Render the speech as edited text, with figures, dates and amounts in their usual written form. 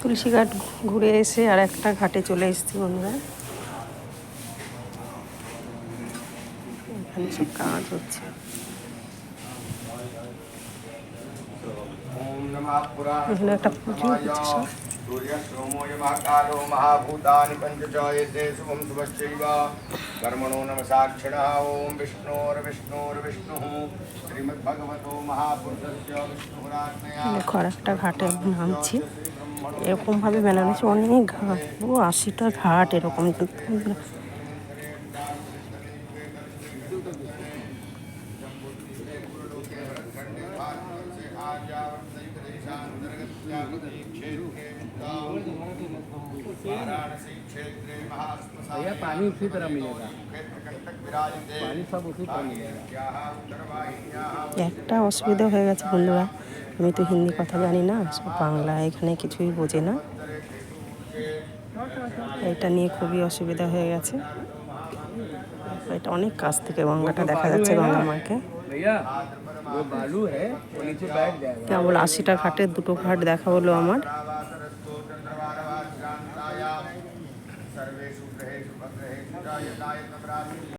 তুলসী ঘাট ঘুরে এসে আর একটা ঘাটে চলে এসেছি বন্ধুরা। এখানে সব কাজ হচ্ছে। এখানে একটা পুজো হচ্ছে সব। सूर्यसोमोऽयमाकारो महाभूतानि पञ्चचायते शुभं शुभश्चैव कर्मणो नमः साक्षिणः ॐ विष्णोर्विष्णुः श्रीमद्भगवतो महापुरुषस्य विष्णुराज्ञया দেখো আর একটা ঘাটে নামছি। এরকমভাবে বানানো হচ্ছে অনেক ঘাট, 80টা ঘাট এরকম। भैया पानी उसी तरह मिलेगा, पानी सब उसी तरह मिलेगा। একটা অসুবিধা হয়ে গেছে বন্ধুরা, আমি তো হিন্দি কথা জানি না, সব বাংলা, এখানে কিছুই বোঝে না। এটা নিয়ে খুবই অসুবিধা হয়ে গেছে। এটা অনেক কাছ থেকে গঙ্গাটা দেখা যাচ্ছে, গঙ্গা মাকে। भैया वो बालू है, वो नीचे बैठ जाएगा। কেবল 80টা ঘাটের 2টো ঘাট দেখা হলো আমার।